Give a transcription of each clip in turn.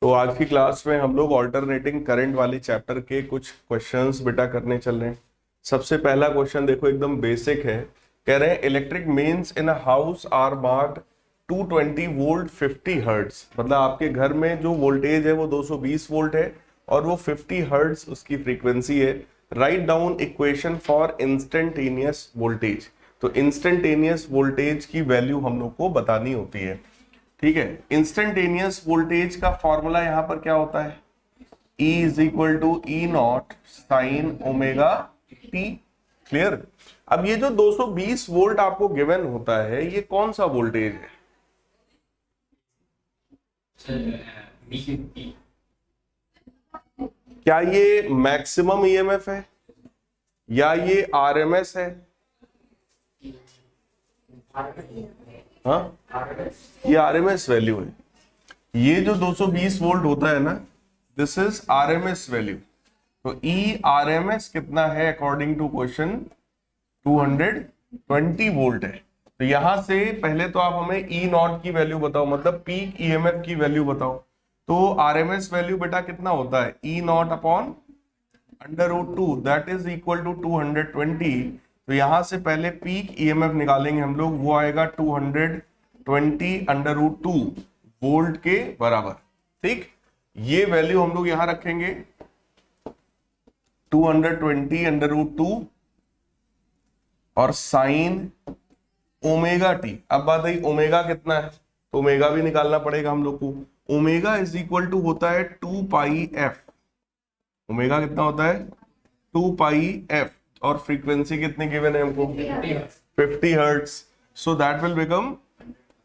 तो आज की क्लास में हम लोग ऑल्टरनेटिंग करंट वाले चैप्टर के कुछ क्वेश्चंस बेटा करने चल रहे हैं। सबसे पहला क्वेश्चन देखो, एकदम बेसिक है। कह रहे हैं electric mains in a house are marked 220 volt 50 hertz. मतलब आपके घर में जो वोल्टेज है वो 220 वोल्ट है और वो 50 हर्ट्ज उसकी फ्रीक्वेंसी है। Write down equation for instantaneous voltage. तो इंस्टेंटेनियस वोल्टेज की वैल्यू हम लोग को बतानी होती है। ठीक है, इंस्टेंटेनियस वोल्टेज का फॉर्मूला यहां पर क्या होता है? E is equal to E not sine omega T. Clear? अब ये जो 220 वोल्ट आपको गिवन होता है, ये कौन सा वोल्टेज है? क्या ये मैक्सिमम ईएमएफ है या ये आरएमएस है? हाँ, ये आरएमएस वैल्यू है। ये जो 220 वोल्ट होता है ना, दिस इज आरएमएस वैल्यू। तो ई आरएमएस कितना है अकॉर्डिंग टू क्वेश्चन? 220 वोल्ट है। तो यहां से पहले तो आप हमें ई नॉट की वैल्यू बताओ, मतलब पीक ईएमएफ की वैल्यू बताओ। तो आरएमएस वैल्यू बेटा कितना होता है? E naught upon √2, that is equal to 220। तो यहां से पहले पीक ईएमएफ निकालेंगे हम लोग, वो आएगा 220 √2 वोल्ट के बराबर। ठीक, ये वैल्यू हम लोग यहां रखेंगे 220 √2 और साइन ओमेगा टी। अब बात आई ओमेगा कितना है, तो ओमेगा भी निकालना पड़ेगा हम लोग को। ओमेगा इज इक्वल टू होता है 2 पाई एफ। ओमेगा कितना होता है? 2 पाई एफ। और फ्रीक्वेंसी कितनी गिवन है हमको? 50 hertz. So that will become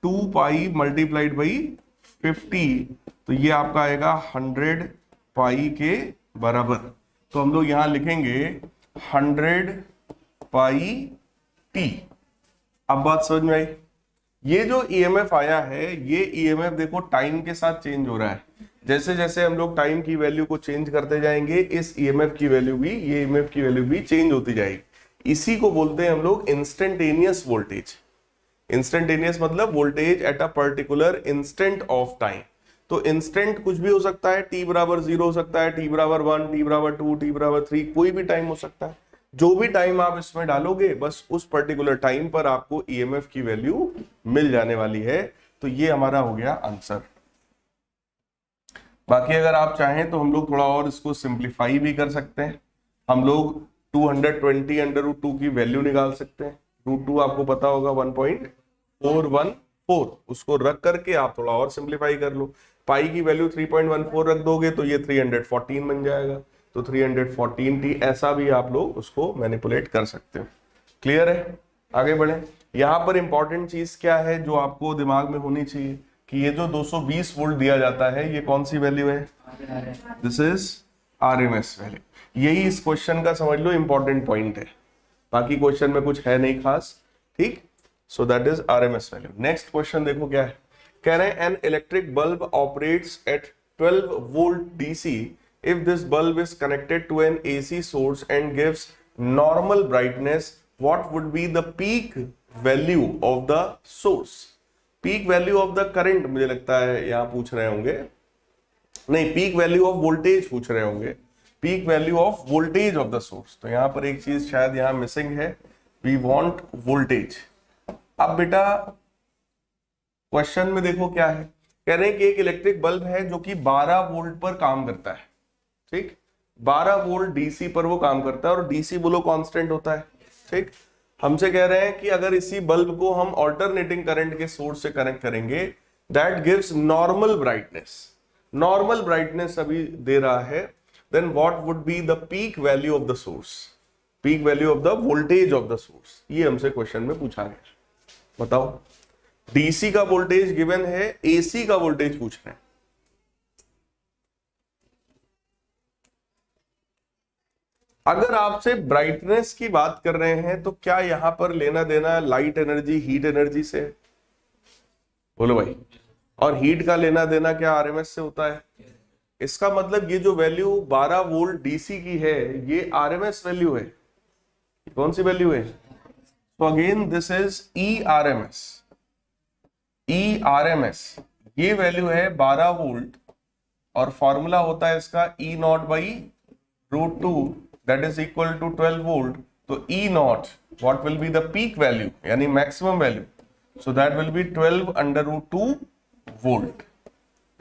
2 pi multiplied by 50। तो ये आपका आएगा 100 पाई के बराबर। तो हम लोग यहां लिखेंगे 100 पाई टी। अब बात समझ में आई? ये जो ईएमएफ आया है, ये ईएमएफ देखो टाइम के साथ चेंज हो रहा है। जैसे जैसे हम लोग टाइम की वैल्यू को चेंज करते जाएंगे, इस ईएमएफ की वैल्यू भी, ये ईएमएफ की वैल्यू भी चेंज होती जाएगी। इसी को बोलते हैं हम लोग इंस्टेंटेनियस वोल्टेज। इंस्टेंटेनियस मतलब voltage at a particular instant of time. तो इंस्टेंट कुछ भी हो सकता है, t बराबर 0 हो सकता है, t बराबर 1, t बराबर 2, t बराबर 3, कोई भी टाइम हो सकता है। जो भी टाइम आप इसमें डालोगे, बस उस पर्टिकुलर टाइम पर आपको ईएमएफ की वैल्यू मिल जाने वाली है। तो ये हमारा हो गया आंसर। बाकी अगर आप चाहें तो हम लोग थोड़ा और इसको सिंप्लीफाई भी कर सकते हैं। हम लोग 220 √2 की वैल्यू निकाल सकते हैं। √2 आपको पता होगा 1.414, उसको रख करके आप थोड़ा और सिंप्लीफाई कर लो। पाई की वैल्यू 3.14 रख दोगे तो ये 314 बन जाएगा। तो 314t, ऐसा भी आप लोग उसको मैनिपुलेट कर सकते हो। क्लियर है? आगे बढ़े। यहां पर इंपॉर्टेंट चीज क्या है जो आपको दिमाग में होनी चाहिए कि ये जो 220 वोल्ट दिया जाता है, ये कौन सी वैल्यू है? This is RMS value. यही इस क्वेश्चन का समझ लो इंपॉर्टेंट पॉइंट है। बाकी क्वेश्चन में कुछ है नहीं खास। ठीक, so that is RMS value. Next question देखो क्या है। कह रहे हैं an electric bulb operates at 12 volt DC if this bulb is connected to an AC source and gives normal brightness, what would be the peak value of the source? Peak value of the current मुझे लगता है यहां पूछ रहे होंगे, नहीं, peak value of voltage पूछ रहे होंगे। peak value of voltage of the source। तो यहां पर एक चीज शायद यहां मिसिंग है, we want voltage। अब बेटा क्वेश्चन में देखो क्या है। कह रहे हैं कि एक इलेक्ट्रिक बल्ब है जो कि 12 वोल्ट पर काम करता है। ठीक, 12 वोल्ट डीसी पर वो काम करता है और डीसी बोलो कांस्टेंट होता है। ठीक, हमसे कह रहे हैं कि अगर इसी बल्ब को हम ऑल्टरनेटिंग करंट के सोर्स से कनेक्ट करेंगे, that gives normal brightness. Normal brightness अभी दे रहा है, then what would be the peak value of the source? Peak value of the voltage of the source, ये हमसे क्वेश्चन में पूछा गया। बताओ, डीसी का वोल्टेज गिवन है, एसी का वोल्टेज पूछ रहे हैं। अगर आपसे ब्राइटनेस की बात कर रहे हैं तो क्या यहां पर लेना देना लाइट एनर्जी, हीट एनर्जी से? बोलो भाई। और हीट का लेना देना क्या आरएमएस से होता है? इसका मतलब ये जो वैल्यू 12 वोल्ट डीसी की है, ये आरएमएस वैल्यू है। कौन सी वैल्यू है? तो again this is E RMS. E RMS ये वैल्यू है 12 वोल्ट और फॉर्मूला होता है इसका E naught by root two, that is equal to 12 volt. तो E naught what will be the peak value यानी maximum value, so that will be 12 under root 2 volt.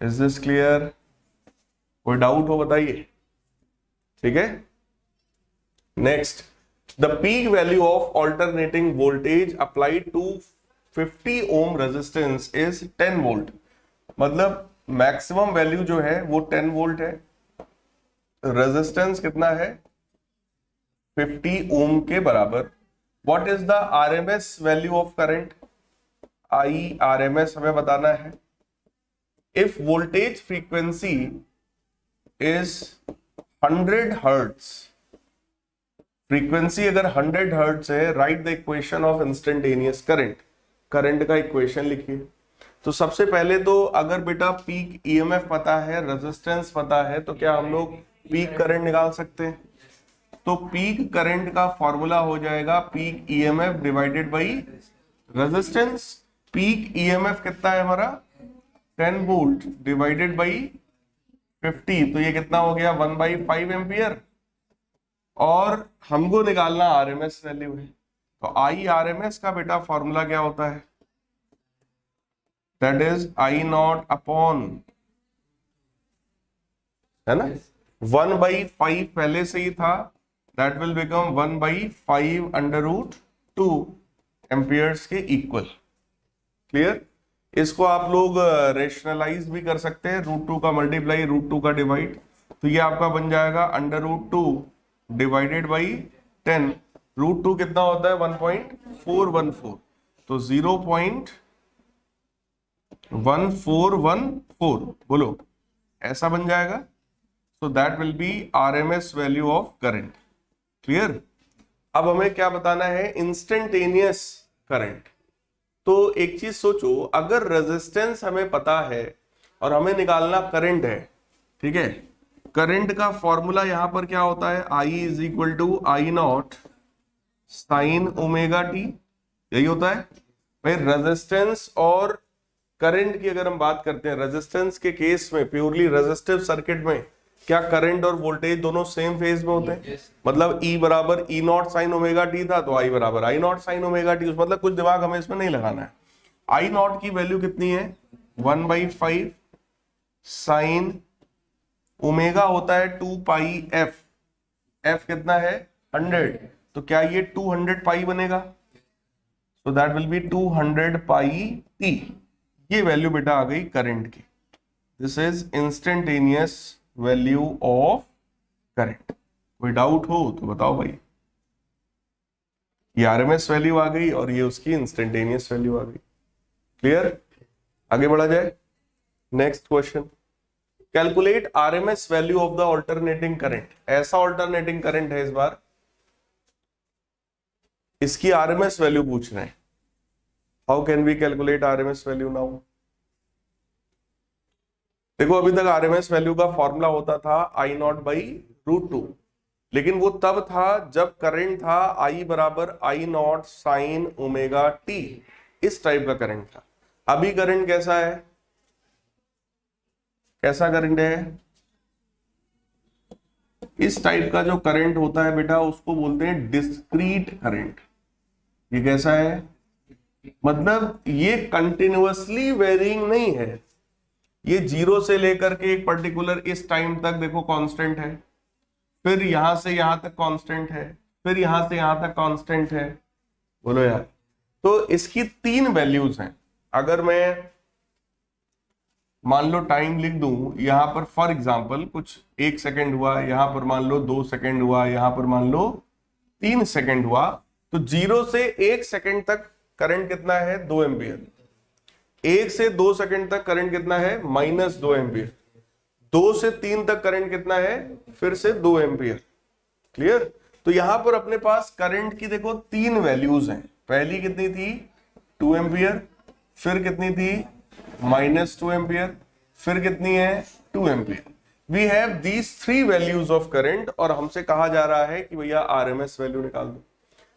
Is this clear? कोई doubt हो बताइए, ठीक है। Next, the peak value of alternating voltage applied to 50 ohm resistance is 10 volt. मतलब maximum value जो है वो 10 वोल्ट है, रेजिस्टेंस कितना है 50 ओम के बराबर। What is the RMS value of current? I RMS हमें बताना है। If voltage frequency is 100 hertz, frequency अगर 100 हर्ट्ज है, right the equation of instantaneous current. Current का इक्वेशन लिखिए। तो सबसे पहले तो अगर बेटा पीक ईएमएफ पता है, रेजिस्टेंस पता है, तो क्या हम लोग पीक करंट निकाल सकते हैं? तो पीक करंट का फॉर्मूला हो जाएगा peak EMF divided by resistance. Peak EMF कितना है हमारा 10 वोल्ट डिवाइडेड बाई 50, तो ये कितना हो गया 1/5 एम्पियर। और हमको निकालना आरएमएस वैल्यू है, तो आई आरएमएस का बेटा फॉर्मूला क्या होता है? That is I not upon, है ना, 1/5 पहले से ही था, that will become 1/5 under root 2 amperes के इक्वल। क्लियर? इसको आप लोग रेशनलाइज भी कर सकते हैं, रूट 2 का मल्टीप्लाई रूट 2 का डिवाइड, तो ये आपका बन जाएगा under root 2 divided by 10। Root 2 कितना होता है 1.414, तो 0.1414 बोलो, ऐसा बन जाएगा। सो that will B RMS value of current. Clear? अब हमें क्या बताना है? Instantaneous current. तो एक चीज सोचो, अगर रेजिस्टेंस हमें पता है और हमें निकालना करंट है, ठीक है, करंट का फॉर्मूला यहां पर क्या होता है? I is equal to I not sine omega T, यही होता है भाई। रेजिस्टेंस और करंट की अगर हम बात करते हैं, रेजिस्टेंस के केस में प्योरली रेजिस्टिव सर्किट में क्या करंट और वोल्टेज दोनों सेम फेज में होते हैं? मतलब E बराबर ई नॉट साइन ओमेगा टी था, तो I बराबर आई नॉट साइन ओमेगा टी। मतलब कुछ दिमाग हमें इसमें नहीं लगाना है। आई नॉट की वैल्यू कितनी है 1/5 साइन ओमेगा होता है 2 पाई एफ, एफ कितना है 100, तो क्या ये 200 पाई बनेगा? सो that will B 200 pi T. ये वैल्यू बेटा आ गई करंट की। This is instantaneous value of current. कोई डाउट हो तो बताओ भाई। ये आरएमएस वैल्यू आ गई और ये उसकी इंस्टेंटेनियस वैल्यू आ गई। क्लियर? आगे बढ़ा जाए। Next question, calculate RMS value of the alternating current. ऐसा ऑल्टरनेटिंग करंट है इस बार, इसकी आरएमएस वैल्यू पूछ रहे हैं। How can we calculate RMS value now? देखो अभी तक आरएमएस वैल्यू का फॉर्मूला होता था आई नॉट बाई रूट 2, लेकिन वो तब था जब करंट था आई बराबर आई नॉट साइन ओमेगा टी, इस टाइप का करंट था। अभी करंट कैसा है? कैसा करंट है? इस टाइप का जो करंट होता है बेटा उसको बोलते हैं डिस्क्रीट करंट। ये कैसा है? मतलब ये कंटिन्यूअसली वेरिंग नहीं है, ये 0 से लेकर के एक पर्टिकुलर इस टाइम तक देखो कांस्टेंट है, फिर यहां से यहां तक कांस्टेंट है, फिर यहां से यहां तक कांस्टेंट है। बोलो यार। तो इसकी 3 वैल्यूज हैं। अगर मैं मान लो टाइम लिख दूं यहां पर, फॉर एग्जांपल कुछ 1 सेकंड हुआ, यहां पर मान लो 2 सेकंड हुआ, यहां पर मान लो 3 सेकंड हुआ, तो 0 से 1 सेकंड तक करंट कितना है 2 एम्पियर। 1 से 2 सेकंड तक करंट कितना है -2 एम्पियर। 2 से 3 तक करंट कितना है फिर से 2 एम्पियर। क्लियर? तो यहां पर अपने पास करंट की देखो 3 वैल्यूज हैं। पहली कितनी थी 2 एम्पियर, फिर कितनी थी -2 एम्पियर, फिर कितनी है 2 ampere. We have these 3 values of current और हमसे कहा जा रहा है कि भैया आरएमएस वैल्यू निकाल दो।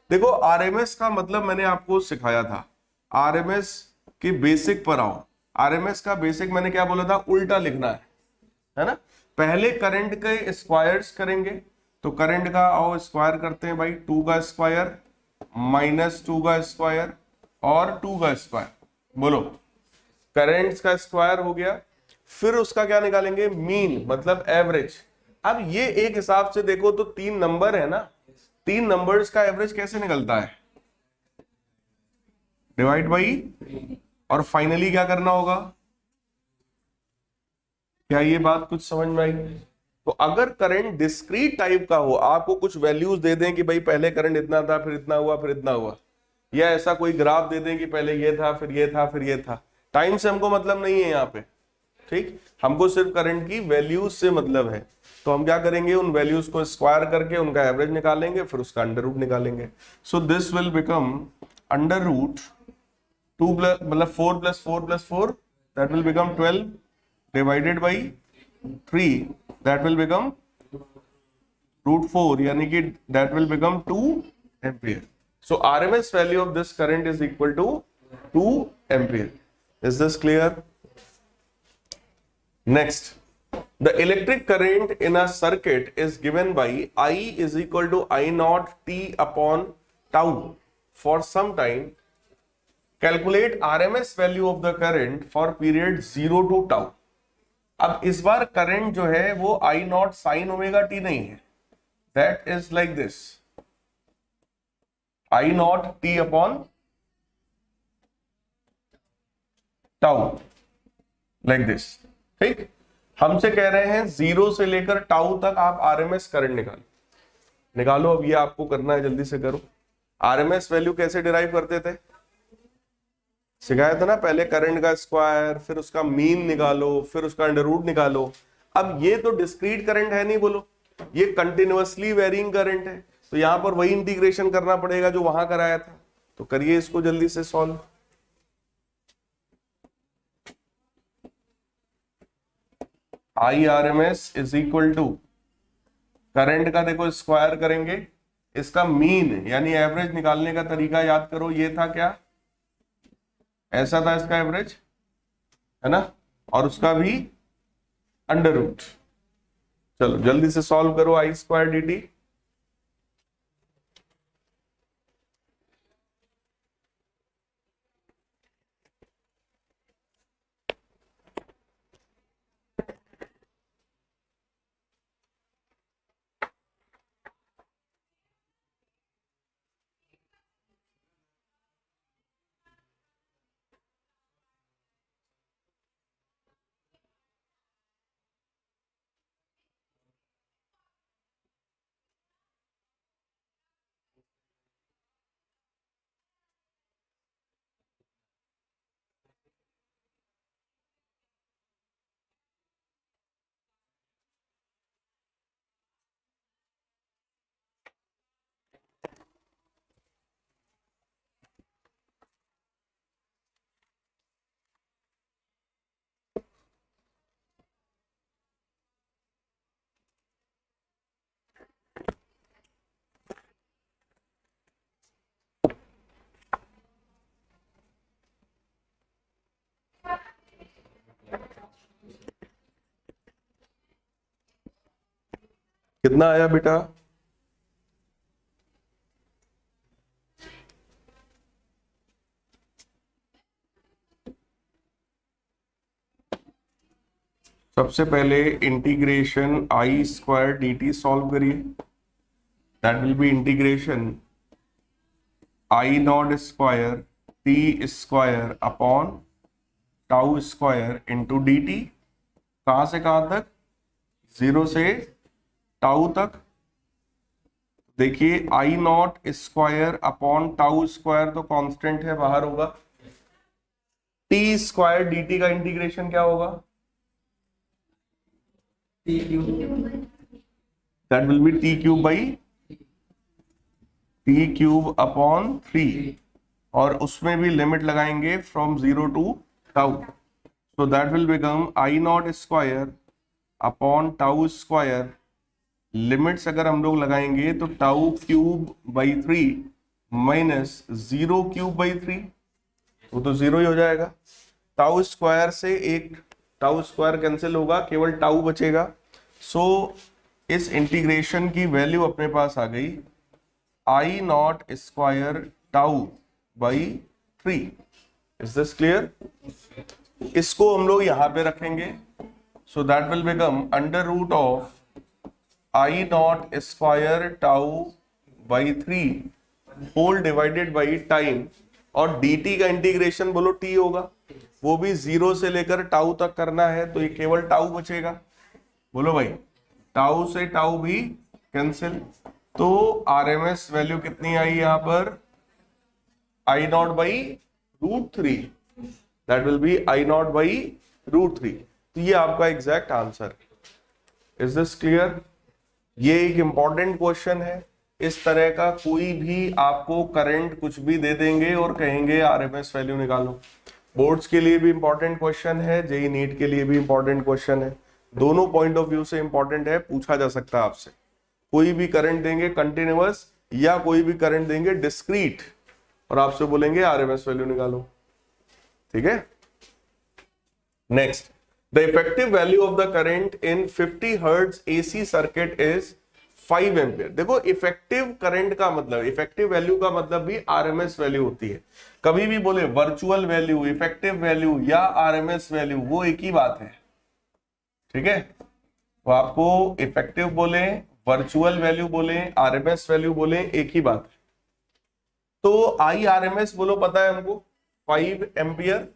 देखो आरएमएस का मतलब मैंने आपको सिखाया था, आरएमएस के बेसिक पर आओ। आरएमएस का बेसिक मैंने क्या बोला था, उल्टा लिखना है ना। पहले करंट के स्क्वायर्स करेंगे, तो करंट का आओ स्क्वायर करते हैं भाई, 2 का स्क्वायर माइनस 2 का स्क्वायर और 2 का स्क्वायर, बोलो करंट्स का स्क्वायर हो गया। फिर उसका क्या निकालेंगे, मीन मतलब एवरेज। अब ये एक हिसाब से देखो तो 3 नंबर है ना, 3 नंबर्स का एवरेज कैसे निकलता है, डिवाइड बाई, और फाइनली क्या करना होगा। क्या ये बात कुछ समझ में आई। तो अगर करंट डिस्क्रीट टाइप का हो, आपको कुछ वैल्यूज दे दें कि भाई पहले करंट इतना था फिर इतना हुआ फिर इतना हुआ, या ऐसा कोई ग्राफ दे दें कि पहले ये था फिर ये था फिर ये था, टाइम से हमको मतलब नहीं है यहाँ पे, ठीक, हमको सिर्फ करंट की वैल्यूज से मतलब है। तो हम क्या करेंगे, उन वैल्यूज को स्क्वायर करके उनका एवरेज निकालेंगे, फिर उसका अंडर रूट निकालेंगे। So this will become under root 2 plus मतलब 4 plus 4 plus 4 that will become 12 divided by 3 that will become root 4, यानी कि that will become 2 ampere. So RMS value of this current is equal to 2 ampere. Is this clear. Next, the electric current in a circuit is given by I is equal to I naught T upon tau for some time. Calculate RMS value of the current for period 0 to tau. अब इस बार current जो है वो I naught sin omega t नहीं है, that is like this, I naught T upon tau like this, ठीक। हमसे कह रहे हैं 0 से लेकर टाउ तक आप आरएमएस करंट निकालो। अब ये आपको करना है, जल्दी से करो। आरएमएस वैल्यू कैसे डिराइव करते थे, सिखाया था ना, पहले करंट का स्क्वायर, फिर उसका मीन निकालो, फिर उसका अंडर रूट निकालो। अब ये तो डिस्क्रीट करंट है नहीं, बोलो, ये कंटिन्यूअसली वेरिंग करंट है, तो यहां पर वही इंटीग्रेशन करना पड़ेगा जो वहां कराया था। तो करिए इसको जल्दी से solve. I R M S is equal to current का देखो स्क्वायर करेंगे, इसका मीन यानी एवरेज निकालने का तरीका याद करो, ये था क्या, ऐसा था इसका एवरेज, है ना, और उसका भी अंडर रूट। चलो जल्दी से सॉल्व करो, आई स्क्वायर डी टी। कितना आया बेटा, सबसे पहले integration I square D T solve करिए, that will be integration I not square T square upon tau square into D T. कहां से कहां तक, 0 से टाउ तक। देखिए I not square upon tau square तो कांस्टेंट है, बाहर होगा। टी स्क्वायर डी टी का इंटीग्रेशन क्या होगा, that will be T cube by T cube upon 3, और उसमें भी लिमिट लगाएंगे from 0 to tau, so that will become I not square upon tau square, limits अगर हम लोग लगाएंगे तो tau cube by 3 minus 0 cube by 3, वो तो 0 ही हो जाएगा। टाउ स्क्वायर से एक टाउ स्क्वायर कैंसिल होगा, केवल टाउ बचेगा। सो इस इंटीग्रेशन की वैल्यू अपने पास आ गई I not square tau by 3। Is this clear? इसको हम लोग यहां पे रखेंगे, so that will become under root of I not square tau by 3 whole divided by time, और dt का इंटीग्रेशन बोलो t होगा, वो भी 0 से लेकर टाउ तक करना है, तो ये केवल टाउ बचेगा। बोलो भाई, टाउ से टाउ भी कैंसिल, तो RMS वैल्यू कितनी आई यहां पर? I not by root 3, that will be I not by root 3। तो ये आपका exact answer. Is this clear? ये एक इंपॉर्टेंट क्वेश्चन है। इस तरह का कोई भी आपको करंट कुछ भी दे देंगे और कहेंगे RMS वैल्यू निकालो। बोर्ड्स के लिए भी इंपॉर्टेंट क्वेश्चन है, जेईई नीट के लिए भी इंपॉर्टेंट क्वेश्चन है, दोनों पॉइंट ऑफ व्यू से इंपॉर्टेंट है, पूछा जा सकता है आपसे। कोई भी करंट देंगे कंटिन्यूअस या कोई भी करंट देंगे डिस्क्रीट और आपसे बोलेंगे RMS वैल्यू निकालो। ठीक है, next, the effective value of the current in 50 hertz AC circuit is 5 ampere. देखो, इफेक्टिव करंट का मतलब, इफेक्टिव वैल्यू का मतलब भी RMS वैल्यू होती है। कभी भी बोले वर्चुअल वैल्यू, इफेक्टिव वैल्यू या RMS वैल्यू, वो एक ही बात है। ठीक है, तो आपको इफेक्टिव बोले, वर्चुअल वैल्यू बोले, RMS वैल्यू बोले, एक ही बात है। तो IRMS बोलो पता है हमको 5 एम्पियर,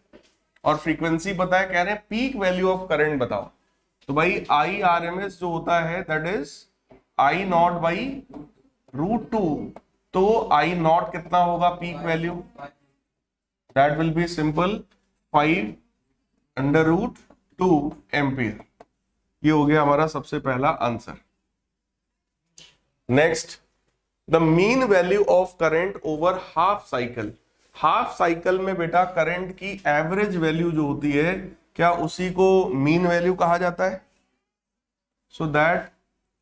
और फ्रीक्वेंसी पता है, कह रहे हैं पीक वैल्यू ऑफ करंट बताओ। तो भाई IRMS जो होता है that is I not by root 2। तो आई नॉट कितना होगा peak value? That will be simple 5 under root 2 ampere. ये हो गया हमारा सबसे पहला answer. Next, the mean value of current over half cycle. Half cycle में बेटा करंट की एवरेज वैल्यू जो होती है, क्या उसी को मीन वैल्यू कहा जाता है? So that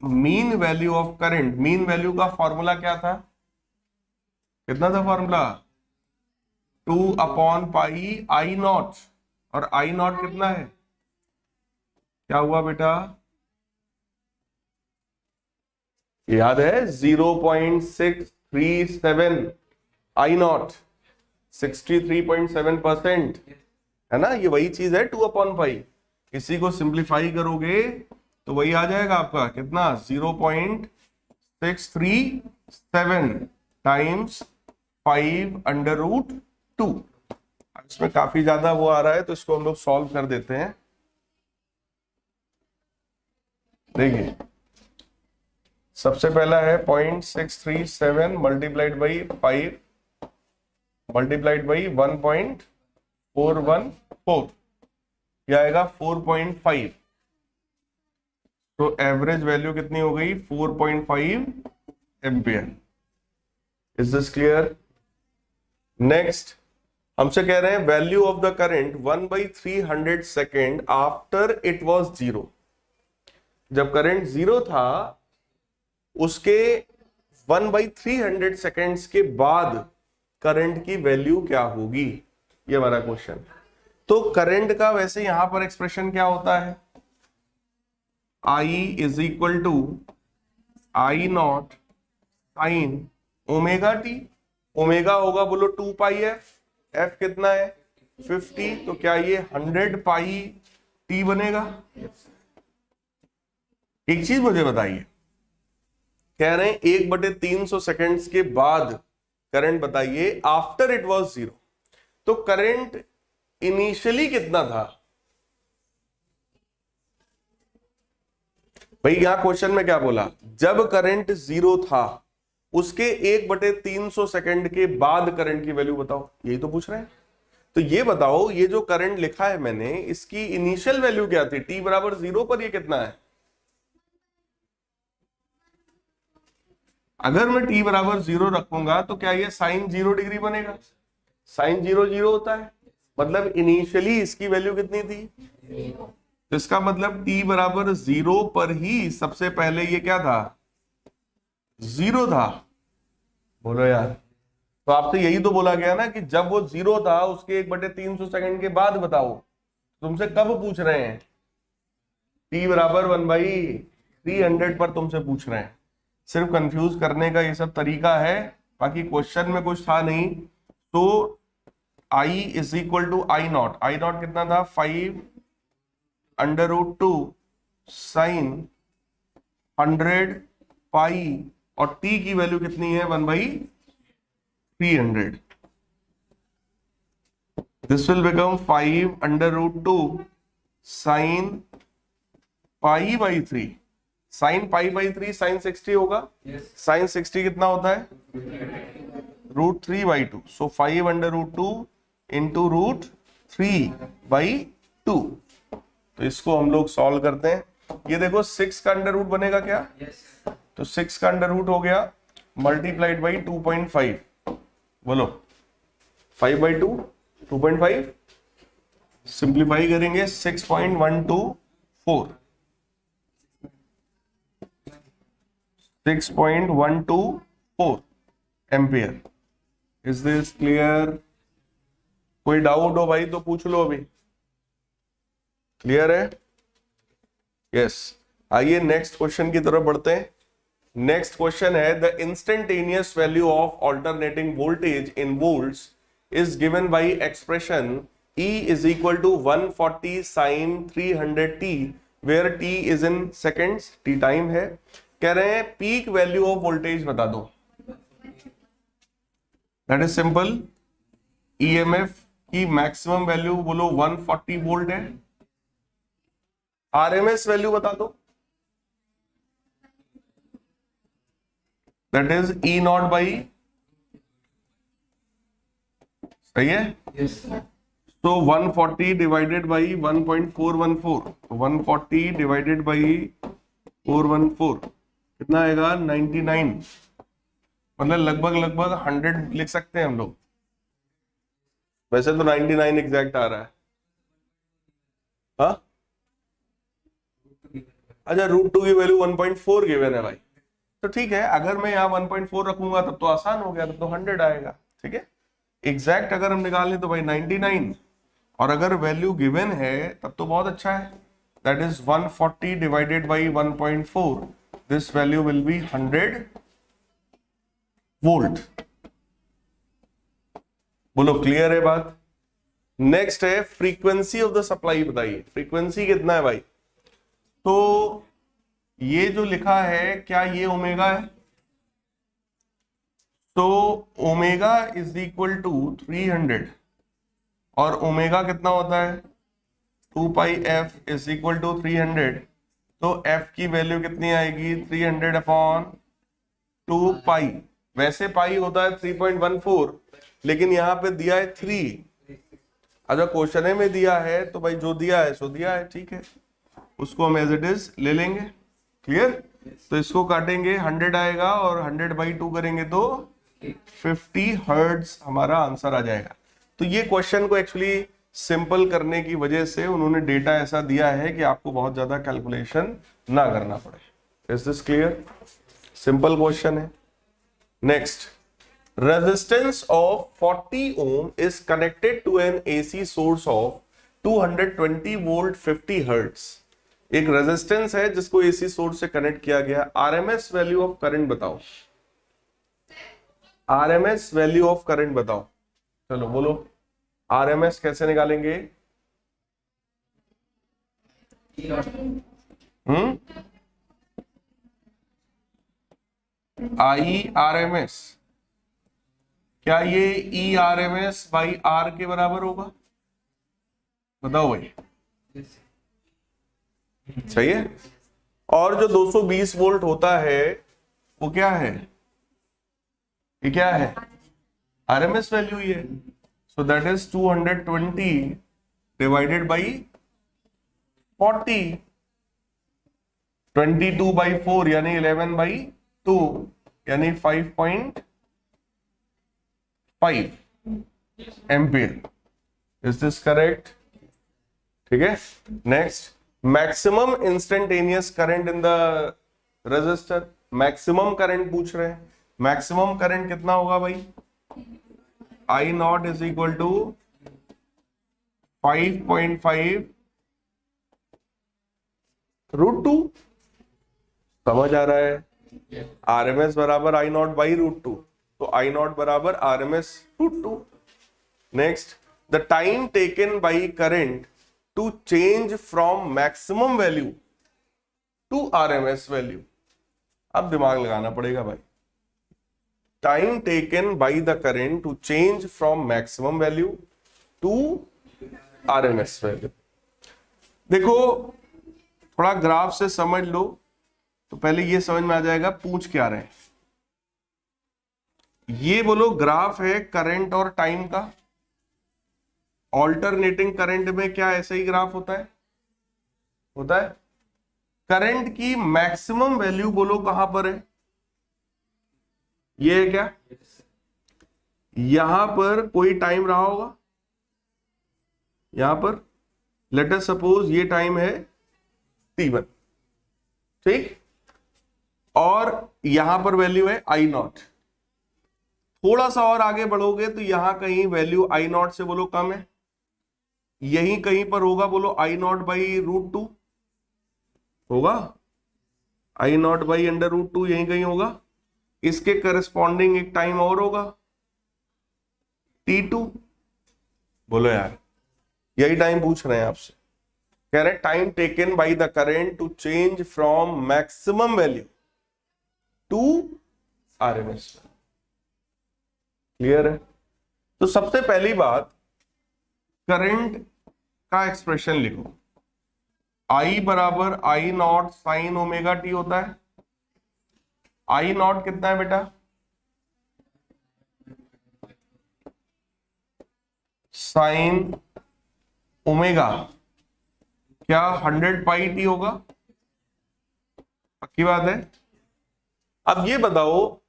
mean value of current, mean value का फॉर्मूला क्या था? कितना था formula? 2 upon pi I not, और आई नॉट कितना है? क्या हुआ बेटा? याद है 0.637 आई नॉट, 63.7% है ना, ये वही चीज है 2 अपॉन पाई। इसी को सिंप्लीफाई करोगे तो वही आ जाएगा आपका कितना? 0.637 टाइम्स 5 अंडर रूट 2। इसमें काफी ज्यादा वो आ रहा है, तो इसको हम लोग सॉल्व कर देते हैं। देखिए, सबसे पहला है 0.637 मल्टीप्लाइड बाई 5 मल्टीप्लाइड बाई 1.414, यह आएगा 4.5। तो एवरेज वैल्यू कितनी हो गई? 4.5 ampere. Is this clear? Next, हमसे कह रहे हैं value of the current 1/300 second after it was 0। जब करंट 0 था, उसके 1/300 सेकेंड्स के बाद करंट की वैल्यू क्या होगी, ये हमारा क्वेश्चन। तो करंट का वैसे यहां पर एक्सप्रेशन क्या होता है? I is equal to I not sine omega T. Omega होगा बोलो 2 पाई एफ, एफ कितना है? 50, तो क्या ये 100 पाई टी बनेगा? एक चीज मुझे बताइए, कह रहे हैं 1/300 सेकेंड्स के बाद करंट बताइए आफ्टर इट वाज 0। तो करंट इनिशियली कितना था? भाई यहां क्वेश्चन में क्या बोला? जब करंट 0 था, उसके 1/300 सेकेंड के बाद करंट की वैल्यू बताओ, यही तो पूछ रहे हैं। तो ये बताओ, ये जो करंट लिखा है मैंने, इसकी इनिशियल वैल्यू क्या थी? t बराबर 0 पर ये कितना है? अगर मैं t बराबर 0 रखूंगा तो क्या ये साइन 0 डिग्री बनेगा? साइन 0 0 होता है, मतलब इनिशियली इसकी वैल्यू कितनी थी? तो इसका मतलब t बराबर 0 पर ही सबसे पहले ये क्या था? 0 था। बोलो यार, तो आपसे यही तो बोला गया ना कि जब वो 0 था, उसके 1/300 सेकंड के बाद बताओ। तुमसे कब पूछ रहे हैं? T बराबर 1/300 पर तुमसे पूछ रहे हैं। सिर्फ कंफ्यूज करने का ये सब तरीका है, बाकी क्वेश्चन में कुछ था नहीं। तो I is equal to I not कितना था? 5√2 साइन 100 पाई, और T की वैल्यू कितनी है? 1/300। This will become 5√2 sine pi by 3। Sine pi by 3 sine 60 होगा। साइन 60 कितना होता है? √3/2। So 5√2 into √3/2। तो इसको हम लोग सॉल्व करते हैं। ये देखो 6 का अंडर रूट बनेगा क्या? तो 6 का अंडर रूट हो गया मल्टीप्लाइड बाई 2.5। बोलो 5/2 2.5, सिंप्लीफाई करेंगे 6.124 6.124 एम्पियर। Is this clear? कोई डाउट हो भाई तो पूछ लो अभी। क्लियर है? यस। आइए नेक्स्ट क्वेश्चन की तरफ बढ़ते हैं। नेक्स्ट क्वेश्चन है the instantaneous value of alternating voltage in volts is given by expression E is equal to 140 sin 300t where t is in seconds, t time है। कह रहे हैं पीक वैल्यू ऑफ वोल्टेज बता दो। That is simple. EMF की maximum value बोलो 140 volt है। RMS value बता दो। दैट इज E0 बाई, सही है? yes. तो 140 डिवाइडेड बाई 1.414, 140 डिवाइडेड बाई 414 कितना आएगा? 99। मतलब लगभग 100 लिख सकते हैं हम लोग। वैसे तो 99 एग्जैक्ट आ रहा है। हाँ अच्छा, √2 की वैल्यू 1.4 गिवन है भाई, तो ठीक है। अगर मैं यहाँ 1.4 रखूंगा तब तो आसान हो गया, तब तो 100 आएगा। ठीक है, एग्जैक्ट अगर हम निकालें तो भाई 99, और अगर वैल्यू गिवन है तब तो बहुत अच्छा है। That is 140 divided by 1.4, this value will be 100 volt. बोलो क्लियर है बात? नेक्स्ट है फ्रीक्वेंसी ऑफ द सप्लाई बताइए। फ्रीक्वेंसी कितना है भाई? तो ये जो लिखा है क्या ये ओमेगा है? तो ओमेगा इज इक्वल टू 300, और ओमेगा कितना होता है? 2πf is equal to 300। तो f की वैल्यू कितनी आएगी? 300 अपॉन 2π। वैसे पाई होता है 3.14, लेकिन यहाँ पे दिया है 3। अगर क्वेश्चन में दिया है तो भाई जो दिया है सो दिया है, ठीक है, उसको हम एज इट इज ले लेंगे। क्लियर? तो इसको काटेंगे 100 आएगा, और 100/2 करेंगे तो 50 हर्ट्ज हमारा आंसर आ जाएगा। तो ये क्वेश्चन को एक्चुअली सिंपल करने की वजह से उन्होंने डेटा ऐसा दिया है कि आपको बहुत ज्यादा कैलकुलेशन ना करना पड़े। Is this clear? Simple question है। Next, resistance of 40 ohm is connected to an AC source of 220 volt 50 hertz. एक रेजिस्टेंस है जिसको AC सोर्स से कनेक्ट किया गया। RMS वैल्यू ऑफ करंट बताओ। RMS वैल्यू ऑफ करंट बताओ। चलो बोलो RMS कैसे निकालेंगे? IRMS, क्या ये ERMS बाई R के बराबर होगा? बताओ भाई। सही है। और जो 220 वोल्ट होता है वो क्या है? ये क्या है? RMS वैल्यू ही है। So that is 220 divided by 40, 22/4 यानी 11/2 यानी 5.5 एम्पियर। Is this correct? ठीक है। Next, maximum instantaneous current in the resistor. Maximum current पूछ रहे हैं। मैक्सिमम करंट कितना होगा भाई? I0 is equal to 5.5 √2। समझ आ रहा है? RMS बराबर I0 बाई √2, तो I0 बराबर RMS √2। Next, the time taken by current to change from maximum value to RMS value. अब दिमाग लगाना पड़ेगा भाई। Time taken by the current to change from maximum value to RMS value. देखो, थोड़ा graph से समझ लो तो पहले ये समझ में आ जाएगा पूछ क्या रहे हैं। ये बोलो ग्राफ है करंट और टाइम का। ऑल्टरनेटिंग करंट में क्या ऐसा ही ग्राफ होता है? होता है। करंट की मैक्सिमम वैल्यू बोलो कहां पर है? ये है क्या? यहां पर कोई टाइम रहा होगा, यहां पर लेट अस सपोज ये टाइम है t1, ठीक, और यहां पर वैल्यू है I0। थोड़ा सा और आगे बढ़ोगे तो यहां कहीं वैल्यू I0 से बोलो कम है, यहीं कहीं पर होगा बोलो I0 बाई √2 होगा, I0 बाई √2 यहीं कहीं होगा। इसके करस्पॉन्डिंग एक टाइम और होगा t2। बोलो यार, यही टाइम पूछ रहे हैं आपसे। कह रहे time taken by the current to change from maximum value to RMS। Clear है? तो सबसे पहली बात, करंट का एक्सप्रेशन लिखो। I बराबर I0 साइन ओमेगा टी होता है। I0 कितना है बेटा? साइन ओमेगा, क्या 100 पाई टी होगा? पक्की बात है। अब ये बताओ,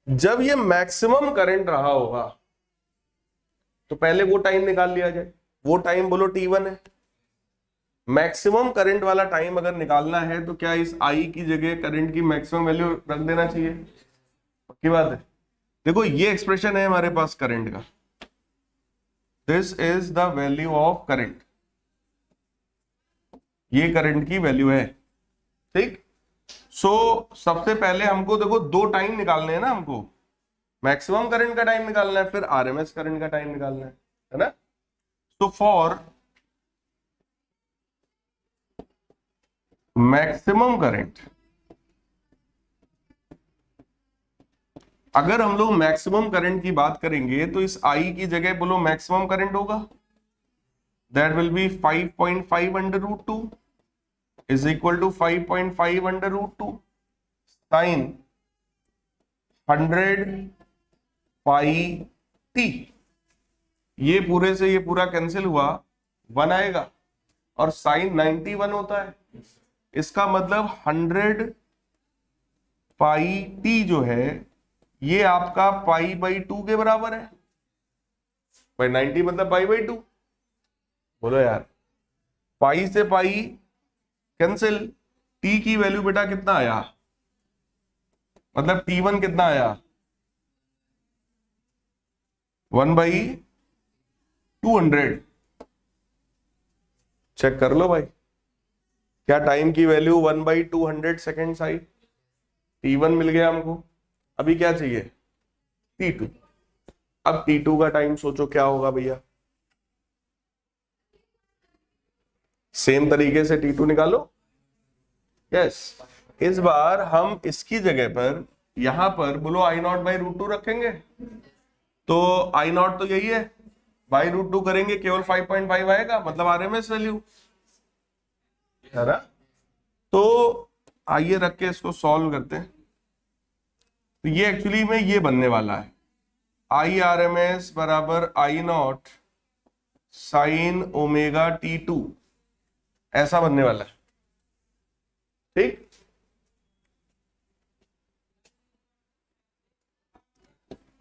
जब ये मैक्सिमम करंट रहा होगा तो पहले वो टाइम निकाल लिया जाए। वो टाइम बोलो t1 है। मैक्सिमम करंट वाला टाइम अगर निकालना है तो क्या इस I की जगह करंट की मैक्सिमम वैल्यू रख देना चाहिए? पक्की बात है। देखो, ये एक्सप्रेशन है हमारे पास करंट का। This is the value of current. ये करंट की वैल्यू है, ठीक। सो सबसे पहले हमको देखो दो टाइम निकालने हैं ना, हमको मैक्सिमम करंट का टाइम निकालना है, फिर RMS करंट का टाइम निकालना है ना। तो फॉर मैक्सिमम करंट, अगर हम लोग मैक्सिमम करंट की बात करेंगे तो इस I की जगह बोलो मैक्सिमम करंट होगा, that will be 5.5 under root 2 is equal to 5.5 under root 2 sine 100 pi T. ये पूरे से ये पूरा कैंसिल हुआ, 1 आएगा, और साइन 91 होता है। इसका मतलब 100 पाई टी जो है ये आपका पाई बाई 2 के बराबर है। भाई 90 मतलब पाई बाई 2। बोलो यार, पाई से पाई कैंसिल, टी की वैल्यू बेटा कितना आया, मतलब t1 कितना आया, 1/200। चेक कर लो भाई, क्या टाइम की वैल्यू 1/200 सेकेंड्स आई। t1 मिल गया हमको, अभी क्या चाहिए, t2। अब t2 का टाइम सोचो क्या होगा भैया। सेम तरीके से t2 निकालो। यस, इस बार हम इसकी जगह पर यहां पर बोलो I0 बाई √2 रखेंगे, तो I0 तो यही है, बाई √2 करेंगे केवल 5.5 आएगा, मतलब RMS वैल्यू है ना। तो आइए रख के इसको सॉल्व करते हैं। तो ये एक्चुअली में ये बनने वाला है IRMS बराबर I0 साइन ओमेगा t2, ऐसा बनने वाला है, ठीक।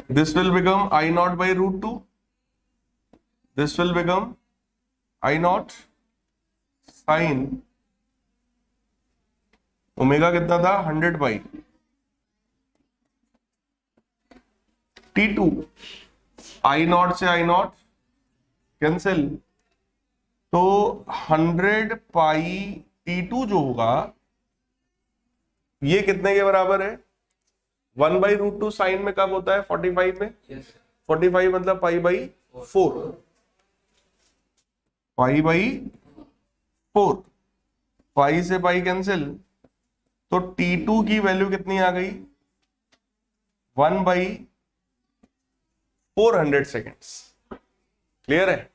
This will become I0 by √2. This will become I0 sin omega कितना था, 100 बाई t2 आई नॉट से आई नॉट कैंसिल, तो 100 पाई T2 जो होगा ये कितने के बराबर है? 1/√2 साइन में कब होता है? 45 में। 45 मतलब पाई/4, पाई/4, पाई से पाई कैंसिल, तो T2 की वैल्यू कितनी आ गई? 1/400 सेकेंड्स। क्लियर है?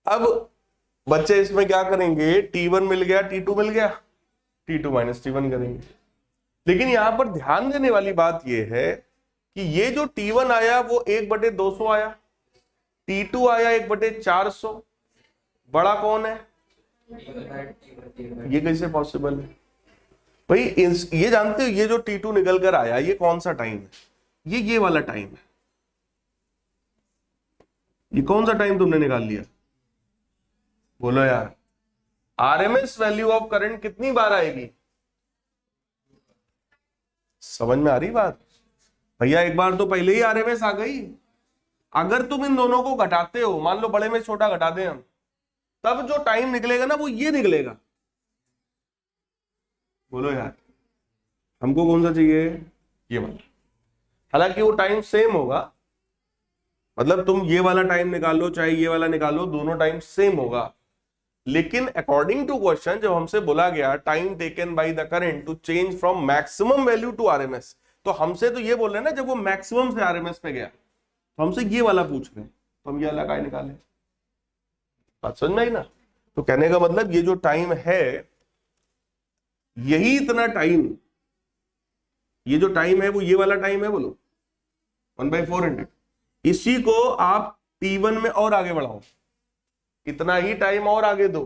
अब बच्चे इसमें क्या करेंगे? T1 मिल गया, T2 मिल गया, T2 माइनस T1 करेंगे। लेकिन यहां पर ध्यान देने वाली बात यह है कि ये जो T1 आया वो 1/200 आया, T2 आया 1/400, बड़ा कौन है? ये कैसे पॉसिबल है भाई? ये जानते हो ये जो T2 निकल कर आया ये कौन सा टाइम है? ये वाला टाइम है। ये कौन सा टाइम तुमने निकाल लिया? बोलो यार। आरएमएस वैल्यू ऑफ करंट कितनी बार आएगी? समझ में आ रही बात? भैया एक बार तो पहले ही आरएमएस आ गई। अगर तुम इन दोनों को घटाते हो, मान लो बड़े में छोटा घटा दें हम, तब जो टाइम निकलेगा ना वो ये निकलेगा। बोलो यार, हमको कौन सा चाहिए? ये वाला। हालांकि वो टाइम सेम होगा, मतलब तुम ये वाला टाइम निकालो चाहे ये वाला निकालो, दोनों टाइम सेम होगा। लेकिन अकॉर्डिंग टू क्वेश्चन जब हमसे बोला गया time taken by the current to change from maximum value to RMS, तो हमसे तो ये बोल रहे हैं ना जब वो मैक्सिमम से आरएमएस पे गया, तो हमसे ये वाला पूछ रहे हैं, तो हम ये अलग आए निकाले। बात समझ में आई ना? तो कहने का मतलब ये जो टाइम है, यही इतना टाइम, ये जो टाइम है वो ये वाला टाइम है, बोलो 1/400। इसी को आप T1 में और आगे बढ़ाओ, इतना ही टाइम और आगे दो,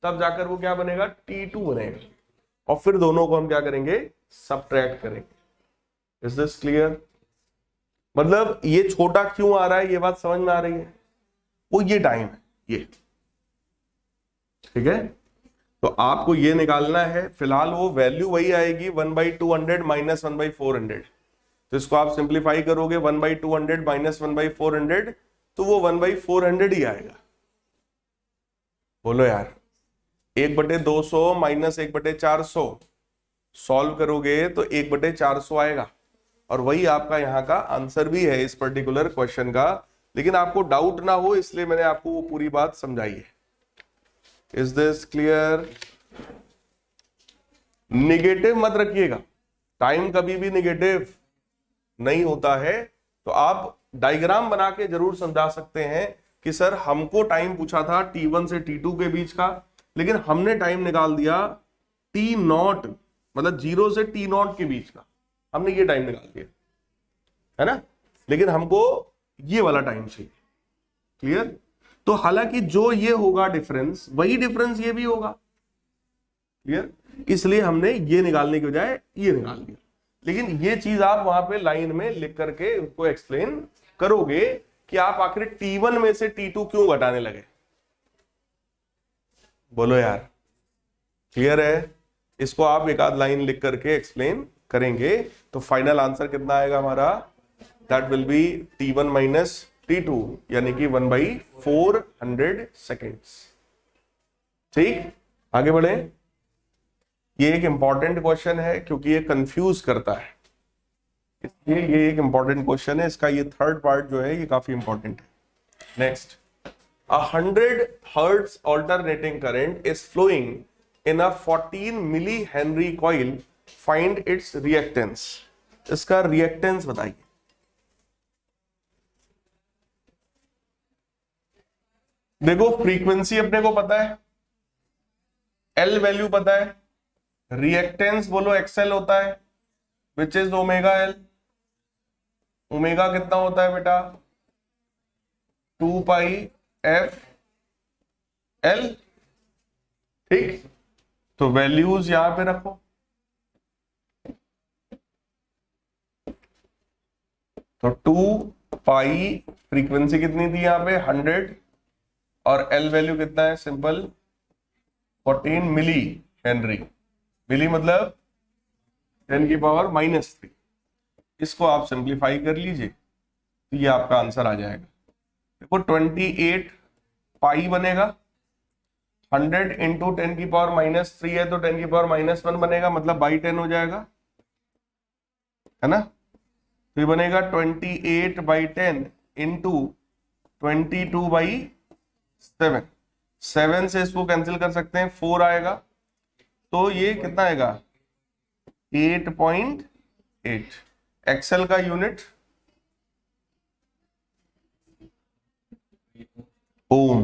तब जाकर वो क्या बनेगा? T2 बनेगा। और फिर दोनों को हम क्या करेंगे? सबट्रैक्ट करेंगे। Is this clear? मतलब ये छोटा क्यों आ रहा है, ये बात समझ में आ रही है? वो ये टाइम है, ये ठीक है। तो आपको ये निकालना है। फिलहाल वो वैल्यू वही आएगी 1/200 माइनस 1/400। तो इसको आप सिंप्लीफाई करोगे 1/200 माइनस 1/400, तो वो 1/400 ही आएगा। बोलो यार, 1/200 माइनस 1/400 सॉल्व करोगे तो 1/400 आएगा, और वही आपका यहाँ का आंसर भी है इस पर्टिकुलर क्वेश्चन का। लेकिन आपको डाउट ना हो इसलिए मैंने आपको वो पूरी बात समझाई है। Is this clear? निगेटिव मत रखिएगा, टाइम कभी भी निगेटिव नहीं होता है। तो आप डायग्राम बना के जरूर समझा सकते हैं कि सर हमको टाइम पूछा था T1 से T2 के बीच का, लेकिन हमने टाइम निकाल दिया T0, मतलब 0 से T0 के बीच का, हमने ये टाइम निकाल दिया है ना, लेकिन हमको ये वाला टाइम चाहिए। क्लियर? तो हालांकि जो ये होगा डिफरेंस, वही डिफरेंस ये भी होगा। क्लियर? इसलिए हमने ये निकालने के बजाय ये निकाल दिया। लेकिन ये चीज आप वहां पे लाइन में लिख करके उसको एक्सप्लेन करोगे कि आप आखिर T1 में से T2 क्यों घटाने लगे। बोलो यार, क्लियर है? इसको आप एक आध लाइन लिख करके एक्सप्लेन करेंगे तो फाइनल आंसर कितना आएगा हमारा? That will B T1 minus T2, यानी कि 1/400 सेकेंड्स। ठीक, आगे बढ़े। ये एक इंपॉर्टेंट क्वेश्चन है क्योंकि ये कंफ्यूज करता है, इसलिए ये एक इंपॉर्टेंट क्वेश्चन है। इसका ये थर्ड पार्ट जो है ये काफी इंपॉर्टेंट है। Next, 100 hertz alternating current is flowing in a 14 milli henry coil, find its reactance. इसका रिएक्टेंस बताइए। देखो फ्रीक्वेंसी अपने को पता है, एल वैल्यू पता है, रिएक्टेंस बोलो एक्सएल होता है which is omega L. Omega कितना होता है बेटा? 2πf L. ठीक, तो वैल्यूज यहां पे रखो। तो 2π फ्रीक्वेंसी कितनी थी यहाँ पे? 100, और एल वैल्यू कितना है? Simple 14 milli Henry. मिली मतलब 10⁻⁻3। इसको आप सिंप्लीफाई कर लीजिए तो ये आपका आंसर आ जाएगा। देखो 28 पाई बनेगा, 100 इंटू 10⁻³ है तो 10⁻⁻1 बनेगा, मतलब बाई 10 हो जाएगा, है ना। तो ये बनेगा 28/10 इंटू 22/7। 7 से इसको कैंसिल कर सकते हैं, 4 आएगा, तो ये कितना आएगा 8.8। एक्सेल का यूनिट ओम।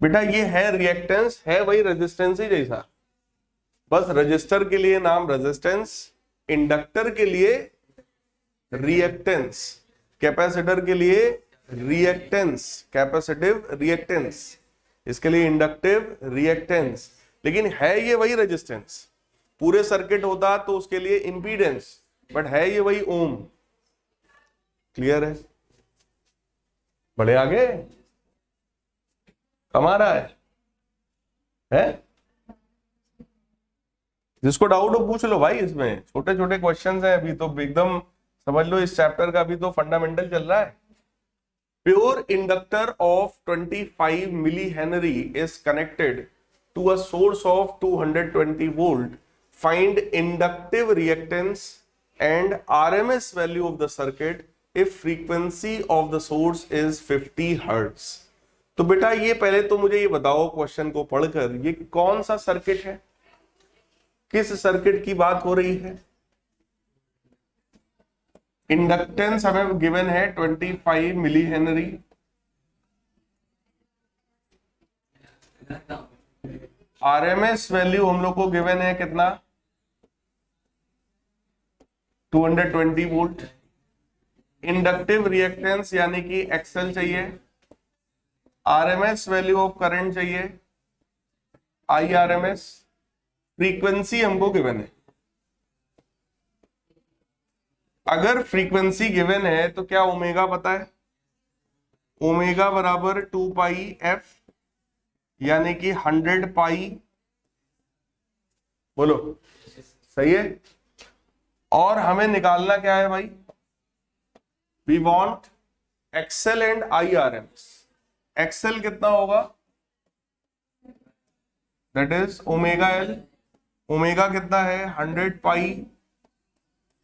बेटा ये है रिएक्टेंस, है वही रेजिस्टेंस ही जैसा, बस रजिस्टर के लिए नाम रेजिस्टेंस, इंडक्टर के लिए रिएक्टेंस, कैपेसिटर के लिए रिएक्टेंस, कैपेसिटिव रिएक्टेंस, इसके लिए इंडक्टिव रिएक्टेंस, लेकिन है ये वही रेजिस्टेंस। पूरे सर्किट होता तो उसके लिए इंपीडेंस, बट है ये वही ओम। क्लियर है? बड़े आगे कमा रहा है? जिसको डाउट हो पूछ लो भाई, इसमें छोटे छोटे क्वेश्चंस हैं अभी तो, एकदम समझ लो इस चैप्टर का अभी तो फंडामेंटल चल रहा है। Pure inductor of 25 milli henry is connected to a source of 220 volt. Find inductive reactance and RMS value of the circuit if frequency of the source is 50 hertz. तो बेटा ये पहले तो मुझे ये बताओ क्वेश्चन को पढ़कर, ये कौन सा सर्किट है, किस सर्किट की बात हो रही है? इंडक्टेंस हमें गिवन है 25 मिली हेनरी, आरएमएस वैल्यू हम लोग को गिवन है कितना 220 वोल्ट। इंडक्टिव रिएक्टेंस यानी कि एक्सेल चाहिए, आरएमएस वैल्यू ऑफ करंट चाहिए IRMS, फ्रीक्वेंसी हमको गिवन है। अगर फ्रीक्वेंसी गिवन है तो क्या ओमेगा पता है? ओमेगा बराबर 2πf यानी कि 100 पाई, बोलो सही है। और हमें निकालना क्या है भाई? We want XL and IRMS। XL कितना होगा? That is omega L. Omega कितना है 100 पाई,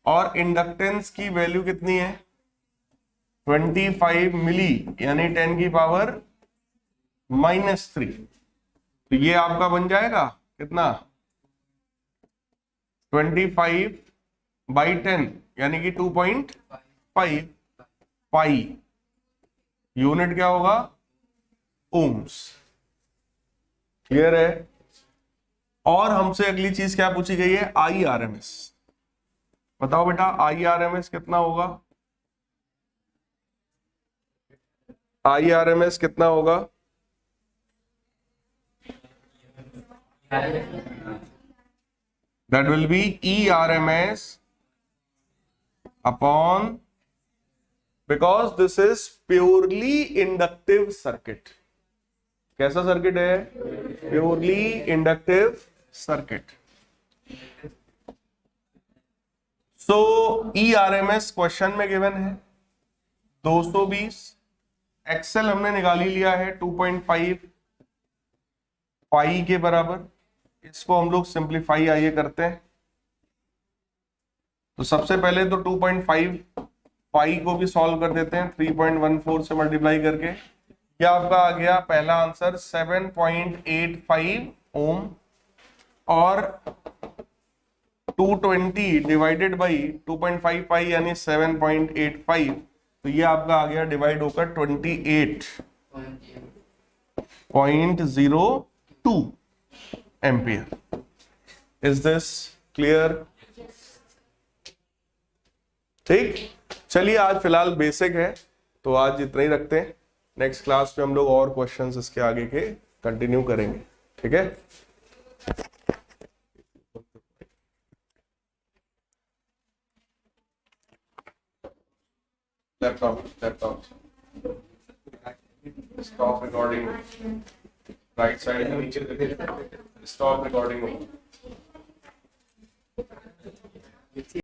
और इंडक्टेंस की वैल्यू कितनी है 25 मिली यानी 10⁻⁻3। तो ये आपका बन जाएगा कितना 25/10 यानी कि 2.5 पाई। यूनिट क्या होगा? ओम्स। क्लियर है? और हमसे अगली चीज क्या पूछी गई है? IRMS। बताओ बेटा IRMS कितना होगा? IRMS कितना होगा? That will be ERMS upon, because this is purely inductive circuit। कैसा सर्किट है? Purely inductive circuit. So IRMS question में गिवन है 220। एक्सेल हमने निकाल ही लिया है 2.5 पाई के बराबर। इसको हम लोग सिंप्लीफाई आइए करते हैं। तो सबसे पहले तो 2.5 पाई को भी सॉल्व कर देते हैं 3.14 से मल्टीप्लाई करके। यह आपका आ गया पहला आंसर 7.85 ओम, और 220 डिवाइडेड बाई 2.5 पाई यानी 7.85, तो ये आपका आ गया डिवाइड होकर 28.02 एम्पियर। Is this clear? ठीक, चलिए आज फिलहाल बेसिक है तो आज इतना ही रखते हैं। नेक्स्ट क्लास में हम लोग और क्वेश्चंस इसके आगे के कंटिन्यू करेंगे। ठीक है? Laptop stop recording, right side नीचे स्टॉप रिकॉर्डिंग।